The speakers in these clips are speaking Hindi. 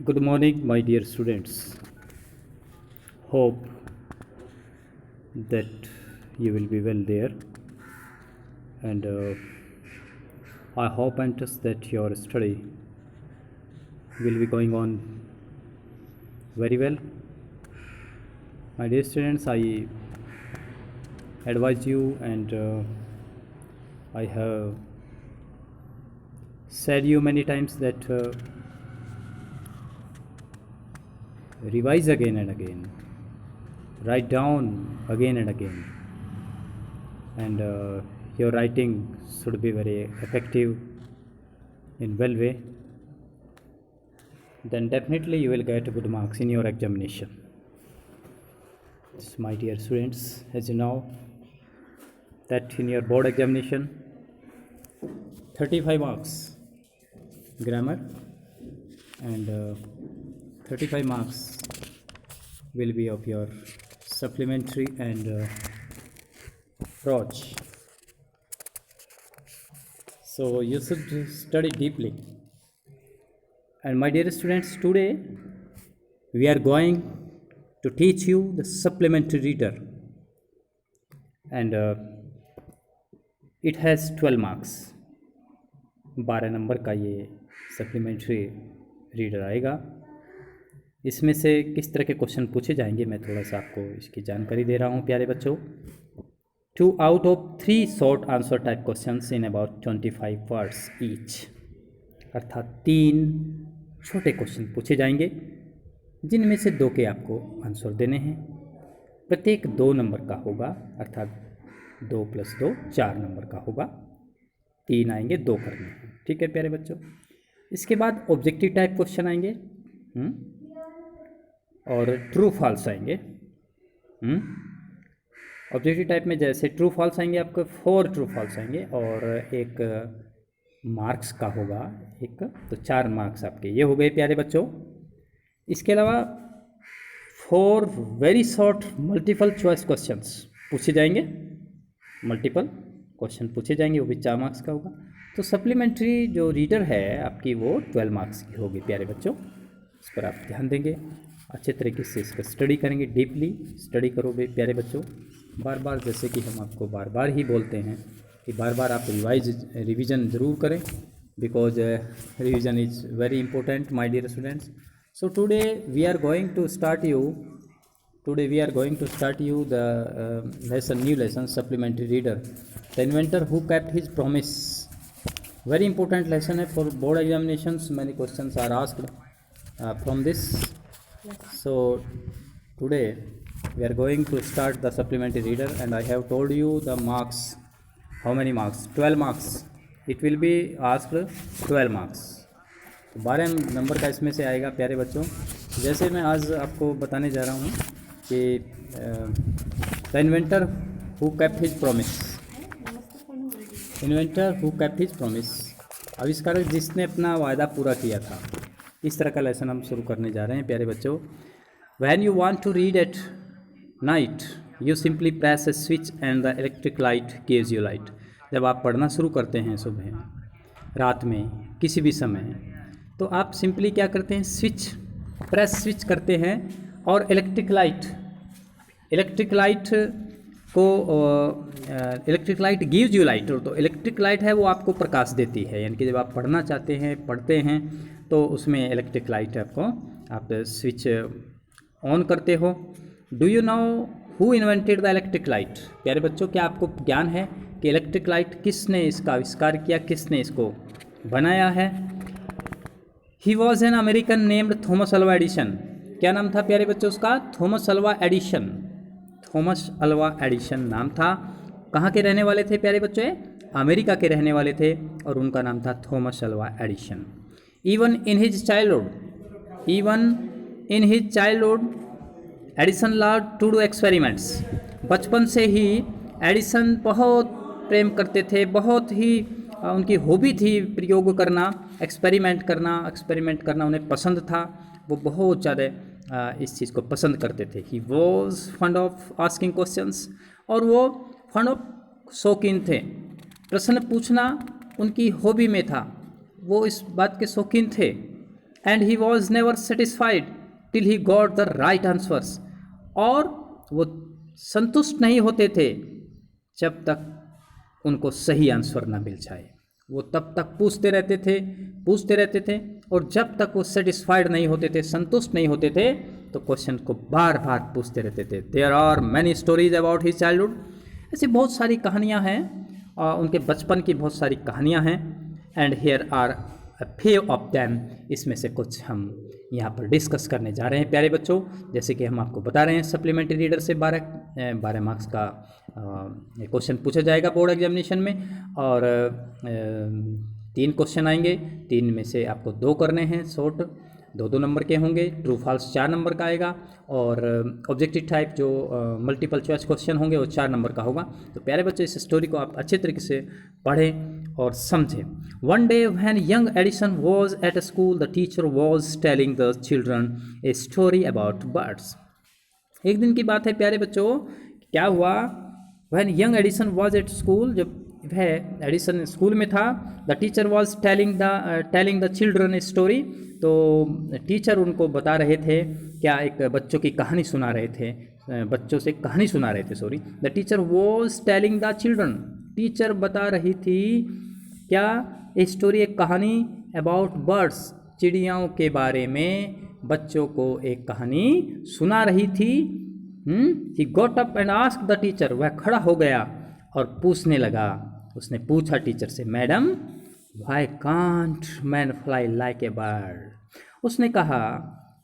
Good morning, my dear students. Hope that you will be well there, and I hope and trust that your study will be going on very well. My dear students, I advise you, and I have said you many times that revise again and again, write down again and again, and your writing should be very effective in well way. Then definitely you will get good marks in your examination. My dear students, as you know that in your board examination 35 marks grammar and 35 marks will be of your supplementary and prose. So you should study deeply. And my dear students, today we are going to teach you the supplementary reader, and it has 12 marks. 12 number का ये सप्लीमेंट्री रीडर आएगा। इसमें से किस तरह के क्वेश्चन पूछे जाएंगे मैं थोड़ा सा आपको इसकी जानकारी दे रहा हूँ प्यारे बच्चों। 2 out of 3 short answer type questions in about 25 words each, अर्थात 3 छोटे क्वेश्चन पूछे जाएंगे जिनमें से 2 के आपको आंसर देने हैं। प्रत्येक 2 नंबर का होगा, अर्थात 2 + 2 4 नंबर का होगा। 3 आएंगे, 2 करने हैं। ठीक है प्यारे बच्चों। इसके बाद ऑब्जेक्टिव टाइप क्वेश्चन आएंगे और ट्रू फॉल्स आएंगे। ऑब्जेक्टिव टाइप में जैसे ट्रू फॉल्स आएंगे, आपको 4 ट्रू फॉल्स आएंगे और एक मार्क्स का होगा एक, तो 4 मार्क्स आपके ये हो गए प्यारे बच्चों। इसके अलावा 4 very short multiple choice questions पूछे जाएंगे, मल्टीपल क्वेश्चन पूछे जाएंगे, वो भी 4 मार्क्स का होगा। तो सप्लीमेंट्री जो रीडर है आपकी वो 12 मार्क्स की होगी प्यारे बच्चों। इस पर आप ध्यान देंगे, अच्छे तरीके से इसका स्टडी करेंगे, डीपली स्टडी करो प्यारे बच्चों। बार बार, जैसे कि हम आपको बार बार ही बोलते हैं कि बार बार आप रिवीजन ज़रूर करें, because revision is very important my dear students. So today we are going to start you the new lesson, supplementary reader, the inventor who kept his promise. Very important lesson है for board examinations. Many questions are asked from this. So today we are going to start the supplementary reader, and I have told you the marks. How many marks? 12 marks. It will be asked 12 marks. 12 number का इसमें से आएगा प्यारे बच्चों। जैसे मैं आज आपको बताने जा रहा हूँ कि the inventor who kept his promise, inventor who kept his promise, आविष्कारक जिसने अपना वायदा पूरा किया था। इस तरह का लेसन हम शुरू करने जा रहे हैं प्यारे बच्चों। When you want to read at night you simply press a switch and the electric light gives you light. जब आप पढ़ना शुरू करते हैं सुबह, रात में, किसी भी समय, तो आप सिंपली क्या करते हैं, स्विच करते हैं और electric light gives you light. तो इलेक्ट्रिक लाइट है वो आपको प्रकाश देती है, यानी कि जब आप पढ़ना चाहते हैं, पढ़ते हैं, तो उसमें इलेक्ट्रिक लाइट आपको, आप स्विच ऑन करते हो। Do you know who invented the electric light? प्यारे बच्चों, क्या आपको ज्ञान है कि इलेक्ट्रिक लाइट किसने इसका आविष्कार किया, किसने इसको बनाया है? He was an American named Thomas Alva Edison. क्या नाम था प्यारे बच्चों उसका? थॉमस अल्वा एडिशन नाम था। कहाँ के रहने वाले थे प्यारे बच्चों? अमेरिका के रहने वाले थे और उनका नाम था Thomas Alva Edison. Even in his childhood Edison loved to do experiments. बचपन से ही एडिसन बहुत प्रेम करते थे, बहुत ही उनकी हॉबी थी प्रयोग करना, एक्सपेरिमेंट करना उन्हें पसंद था। वो बहुत ज़्यादा इस चीज़ को पसंद करते थे। He was fund of asking questions, और वो फंड ऑफ शौकीन थे, प्रश्न पूछना उनकी हॉबी में था, वो इस बात के शौकीन थे। And he was never satisfied till he got the right answers, और वो संतुष्ट नहीं होते थे जब तक उनको सही आंसर ना मिल जाए। वो तब तक पूछते रहते थे, और जब तक वो सेटिस्फाइड नहीं होते थे, संतुष्ट नहीं होते थे, तो क्वेश्चन को बार बार पूछते रहते थे। There are many stories about his childhood, ऐसी बहुत सारी कहानियाँ हैं, उनके बचपन की बहुत सारी कहानियाँ हैं। And here are a few of them, इसमें से कुछ हम यहाँ पर डिस्कस करने जा रहे हैं प्यारे बच्चों। जैसे कि हम आपको बता रहे हैं, सप्लीमेंट्री रीडर से 12 मार्क्स का क्वेश्चन पूछा जाएगा बोर्ड एग्जामिनेशन में, और 3 क्वेश्चन आएंगे, 3 में से आपको 2 करने हैं शॉर्ट, 2-2 नंबर के होंगे। ट्रू फॉल्स 4 नंबर का आएगा, और ऑब्जेक्टिव टाइप जो मल्टीपल चॉइस क्वेश्चन होंगे वो 4 नंबर का होगा। तो प्यारे बच्चों, इस स्टोरी को आप अच्छे तरीके से पढ़ें और समझें। One day when young Edison was at school, the teacher was telling the children a story about birds. एक दिन की बात है प्यारे बच्चों, क्या हुआ, when young Edison was at school, जब वह एडिसन स्कूल में था, the teacher was telling the children a story, तो टीचर उनको बता रहे थे, क्या एक बच्चों की कहानी सुना रहे थे, बच्चों से कहानी सुना रहे थे, sorry. The teacher was telling the children, teacher बता रही थी क्या, ए स्टोरी, एक कहानी, अबाउट बर्ड्स, चिड़ियाओं के बारे में बच्चों को एक कहानी सुना रही थी। He got up and asked the teacher, वह खड़ा हो गया और पूछने लगा, उसने पूछा टीचर से, madam why can't man fly like a bird. उसने कहा,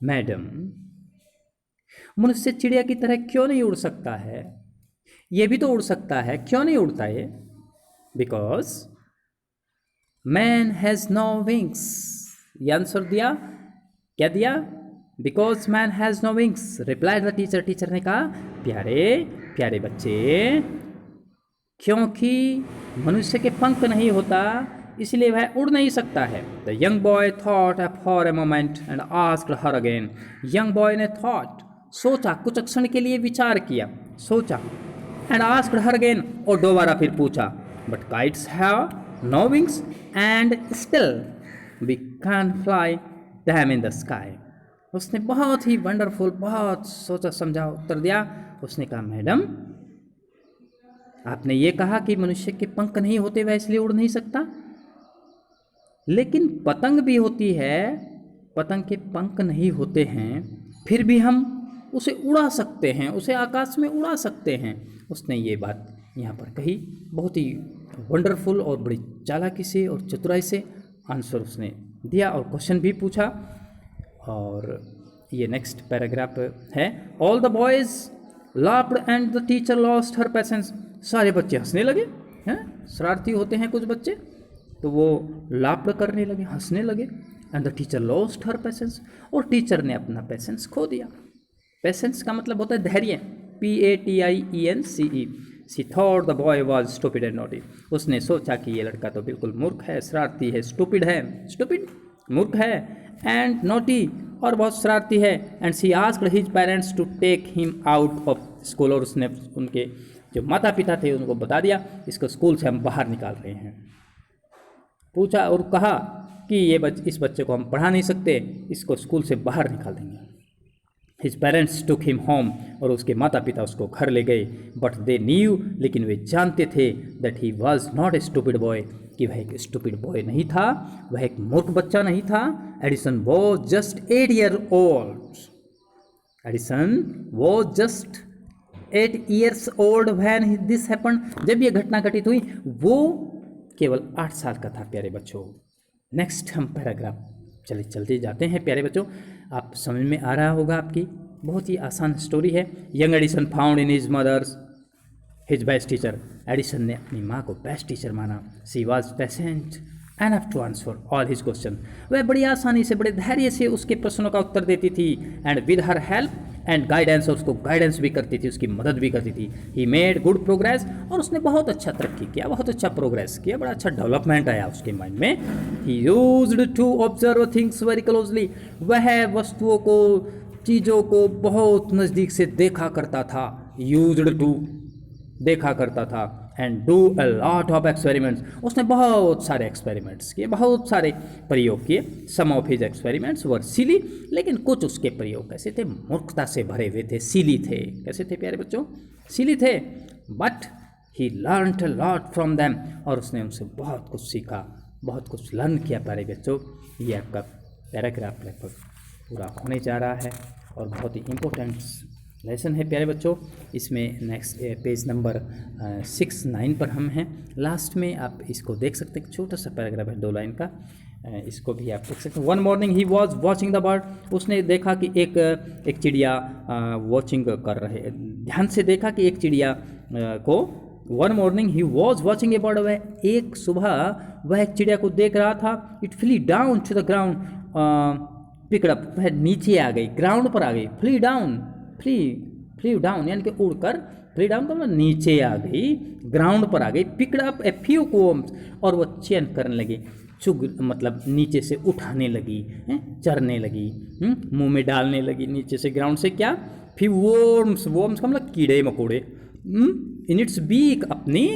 मैडम मनुष्य चिड़िया की तरह क्यों नहीं उड़ सकता है, ये भी तो उड़ सकता है, क्यों नहीं उड़ता ये। Because man has no wings, ये आंसर दिया, क्या दिया, because man has no wings, replied the teacher. Teacher ने कहा, प्यारे प्यारे बच्चे, क्योंकि मनुष्य के पंख नहीं होता इसलिए वह उड़ नहीं सकता है। The young boy thought for a moment and asked her again. Young boy ने थॉट, सोचा, कुछ क्षण के लिए विचार किया, सोचा, एंड आस्क्ड हर अगेन, और दोबारा फिर पूछा, but kites have no wings and still we can fly them in the sky. उसने बहुत ही वंडरफुल, बहुत सोचा समझा उत्तर दिया। उसने कहा, मैडम आपने ये कहा कि मनुष्य के पंख नहीं होते वह इसलिए उड़ नहीं सकता, लेकिन पतंग भी होती है, पतंग के पंख नहीं होते हैं, फिर भी हम उसे उड़ा सकते हैं, उसे आकाश में उड़ा सकते हैं। उसने ये बात यहाँ पर कही, बहुत ही वंडरफुल और बड़ी चालाकी से और चतुराई से आंसर उसने दिया और क्वेश्चन भी पूछा। और ये नेक्स्ट पैराग्राफ है, all the boys laughed and the teacher lost her patience. सारे बच्चे हंसने लगे, हैं, शरारती होते हैं कुछ बच्चे, तो वो लाफ्ड करने लगे, हंसने लगे। And the teacher lost her patience, और टीचर ने अपना पेशेंस खो दिया। पेशेंस का मतलब होता है धैर्य, PATIENCE। She thought the boy was stupid and naughty. उसने सोचा कि ये लड़का तो बिल्कुल मूर्ख है, शरारती है, स्टूपिड है, स्टूपिड मूर्ख है, एंड नॉटी और बहुत शरारती है। And she asked his parents to take him out of school, और उसने उनके जो माता पिता थे उनको बता दिया, इसको स्कूल से हम बाहर निकाल रहे हैं। पूछा और कहा कि इस बच्चे को हम पढ़ा नहीं सकते, इसको स्कूल से बाहर निकाल देंगे। His parents took him home, और उसके माता पिता उसको घर ले गए। बट दे न्यू, लेकिन वे जानते थे, that he was not a stupid boy, कि वह एक स्टूपिड बॉय नहीं था, वह एक मूर्ख बच्चा नहीं था। Edison was just 8 years old। Edison was just 8 years old when this happened. जब ये घटना घटित हुई वो केवल 8 साल का था प्यारे बच्चों। नेक्स्ट हम पैराग्राफ चलते जाते हैं प्यारे बच्चों, आप समझ में आ रहा होगा आपकी, बहुत ही आसान स्टोरी है। Young Edison found in his mothers his best teacher. Edison ने अपनी माँ को बेस्ट टीचर माना। She was patient enough to answer all his question. वह बड़ी आसानी से, बड़े धैर्य से उसके प्रश्नों का उत्तर देती थी। And with her help and guidance, और उसको गाइडेंस भी करती थी, उसकी मदद भी करती थी। ही मेड गुड प्रोग्रेस, और उसने बहुत अच्छा तरक्की किया, बहुत अच्छा प्रोग्रेस किया, बड़ा अच्छा डेवलपमेंट आया उसके माइंड में। He used to observe things very closely. वह वस्तुओं को, चीज़ों को बहुत नज़दीक से देखा करता था। यूज्ड टू, देखा करता था। And do a lot of experiments. उसने बहुत सारे एक्सपेरिमेंट्स किए, बहुत सारे प्रयोग किए। सम ऑफ हिज एक्सपेरिमेंट्स वर सिली, लेकिन कुछ उसके प्रयोग कैसे थे, मूर्खता से भरे हुए थे, सिली थे। कैसे थे प्यारे बच्चों, सिली थे। But he learn a lot from them, और उसने उनसे बहुत कुछ सीखा, बहुत कुछ लर्न किया प्यारे बच्चों। ये आपका पैराग्राफ लगभग पूरा होने जा रहा है और बहुत ही इम्पोर्टेंट लेसन है प्यारे बच्चों। इसमें नेक्स्ट पेज नंबर 6-9 पर हम हैं। लास्ट में आप इसको देख सकते हैं, छोटा सा पैराग्राफ है 2 लाइन का, इसको भी आप देख सकते हैं। One morning he was watching the bird, उसने देखा कि एक चिड़िया वॉचिंग कर रहे, ध्यान से देखा कि एक चिड़िया को। One morning he was watching A bird, वह एक सुबह वह एक चिड़िया को देख रहा था। It flew down to the ground, pick up, वह नीचे आ गई, ग्राउंड पर आ गई। फ्ली डाउन, फ्ली डाउन यानी कि उड़कर, फ्ली डाउन तो मतलब नीचे आ गई, ग्राउंड पर आ गई। Picked up a few combs, और वो चयन करने लगी, चुग मतलब नीचे से उठाने लगी, चरने लगी, मुंह में डालने लगी नीचे से, ग्राउंड से क्या, फ्यू वॉर्म्स, वॉर्म्स का मतलब कीड़े मकोड़े, इन इट्स बीक, अपनी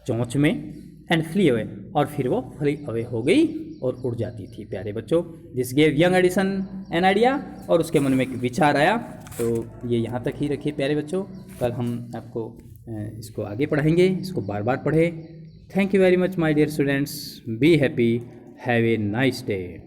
चोंच में, एंड फ्ली अवे, और फिर वो फ्ली अवे हो गई और उड़ जाती थी प्यारे बच्चों। This gave young Edison an idea, और उसके मन में एक विचार आया। तो ये यहाँ तक ही रखिए प्यारे बच्चों, कल हम आपको इसको आगे पढ़ाएंगे, इसको बार बार पढ़ें। Thank you very much my dear students, be happy, have a nice day.